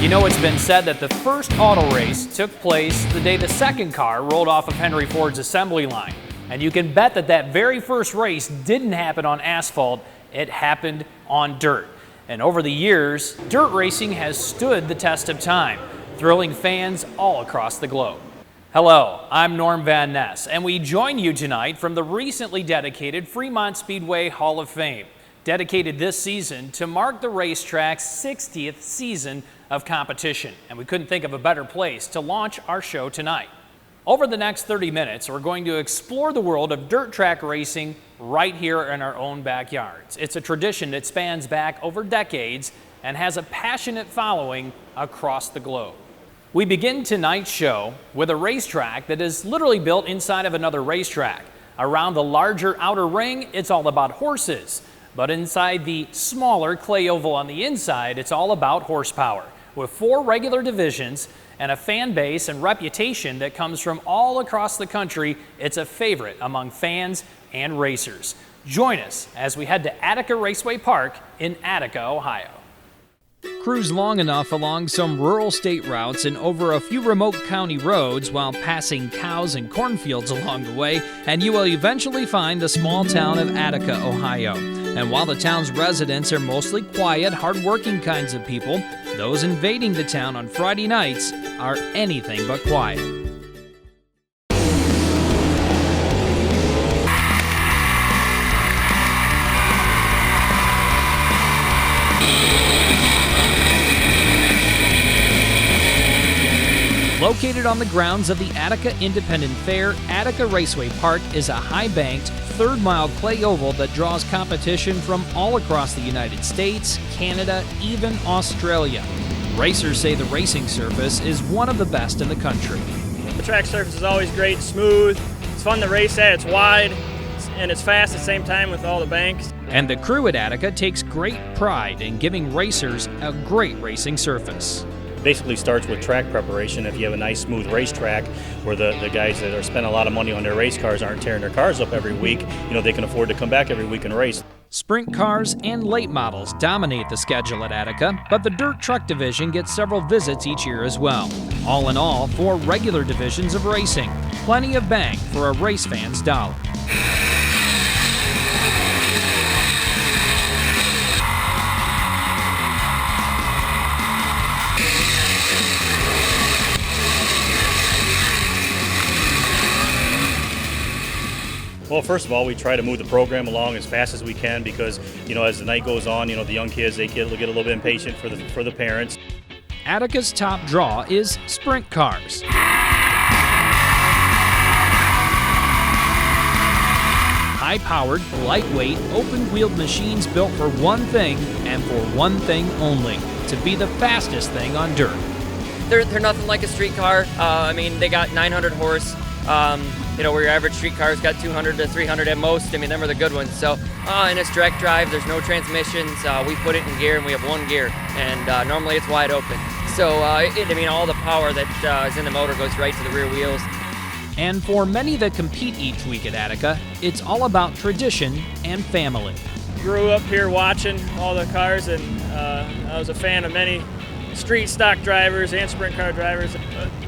You know, it's been said that the first auto race took place the day the second car rolled off of Henry Ford's assembly line. And you can bet that that very first race didn't happen on asphalt, it happened on dirt. And over the years, dirt racing has stood the test of time, thrilling fans all across the globe. Hello, I'm Norm Van Ness, and we join you tonight from the recently dedicated Fremont Speedway Hall of Fame, dedicated this season to mark the racetrack's 60th season of competition. And we couldn't think of a better place to launch our show tonight. Over the next 30 minutes, we're going to explore the world of dirt track racing right here in our own backyards. It's a tradition that spans back over decades and has a passionate following across the globe. We begin tonight's show with a racetrack that is literally built inside of another racetrack. Around the larger outer ring, it's all about horses. But inside the smaller clay oval on the inside, it's all about horsepower. With 4 regular divisions and a fan base and reputation that comes from all across the country, it's a favorite among fans and racers. Join us as we head to Attica Raceway Park in Attica, Ohio. Cruise long enough along some rural state routes and over a few remote county roads while passing cows and cornfields along the way, and you will eventually find the small town of Attica, Ohio. And while the town's residents are mostly quiet, hard-working kinds of people, those invading the town on Friday nights are anything but quiet. Located on the grounds of the Attica Independent Fair, Attica Raceway Park is a high-banked, third-mile clay oval that draws competition from all across the United States, Canada, even Australia. Racers say the racing surface is one of the best in the country. The track surface is always great, smooth, it's fun to race at, it's wide, and it's fast at the same time with all the banks. And the crew at Attica takes great pride in giving racers a great racing surface. Basically starts with track preparation. If you have a nice smooth racetrack where the guys that are spending a lot of money on their race cars aren't tearing their cars up every week, you know, they can afford to come back every week and race. Sprint cars and late models dominate the schedule at Attica, but the dirt truck division gets several visits each year as well. All in all, 4 regular divisions of racing. Plenty of bang for a race fan's dollar. Well, first of all, we try to move the program along as fast as we can because, you know, as the night goes on, you know, the young kids, they get a little bit impatient for the parents. Attica's top draw is sprint cars. High-powered, lightweight, open-wheeled machines built for one thing and for one thing only, to be the fastest thing on dirt. They're nothing like a street car. I mean, they got 900 horse. You know, where your average street car's got 200 to 300 at most. I mean, them are the good ones. So, and it's direct drive. There's no transmissions. We put it in gear, and we have 1 gear. And normally it's wide open. So, I mean, all the power that is in the motor goes right to the rear wheels. And for many that compete each week at Attica, it's all about tradition and family. Grew up here watching all the cars, and I was a fan of many street stock drivers and sprint car drivers.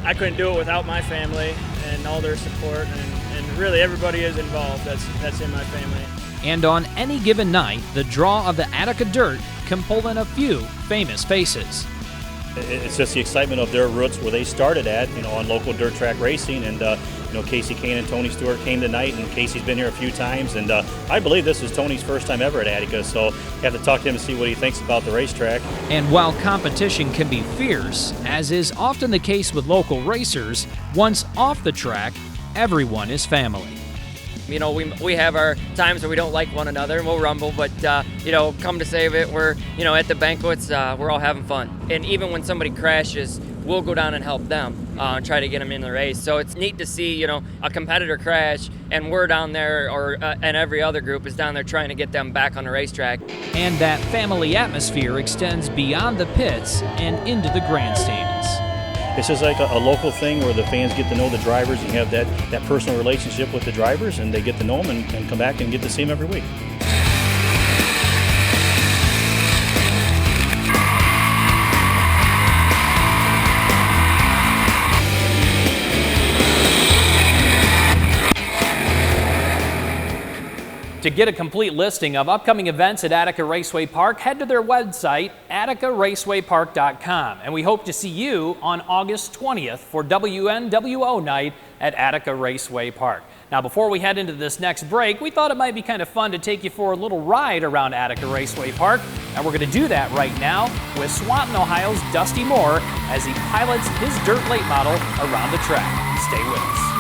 I couldn't do it without my family and all their support, and really everybody is involved that's in my family. And on any given night, the draw of the Attica Dirt can pull in a few famous faces. It's just the excitement of their roots where they started at, you know, on local dirt track racing. And, you know, Casey Kane and Tony Stewart came tonight, and Casey's been here a few times. And I believe this is Tony's first time ever at Attica, so you have to talk to him and see what he thinks about the racetrack. And while competition can be fierce, as is often the case with local racers, once off the track, everyone is family. You know, we have our times where we don't like one another and we'll rumble, but, you know, come to save it, we're, you know, at the banquets, we're all having fun. And even when somebody crashes, we'll go down and help them and try to get them in the race. So it's neat to see, you know, a competitor crash and we're down there, and every other group is down there trying to get them back on the racetrack. And that family atmosphere extends beyond the pits and into the grandstands. It's just like a local thing where the fans get to know the drivers. You have that personal relationship with the drivers, and they get to know them and come back and get to see them every week. get a complete listing of upcoming events at Attica Raceway Park, head to their website, atticaracewaypark.com. And we hope to see you on August 20th for WNWO night at Attica Raceway Park. Now, before we head into this next break, we thought it might be kind of fun to take you for a little ride around Attica Raceway Park. And we're going to do that right now with Swanton, Ohio's Dusty Moore as he pilots his dirt late model around the track. Stay with us.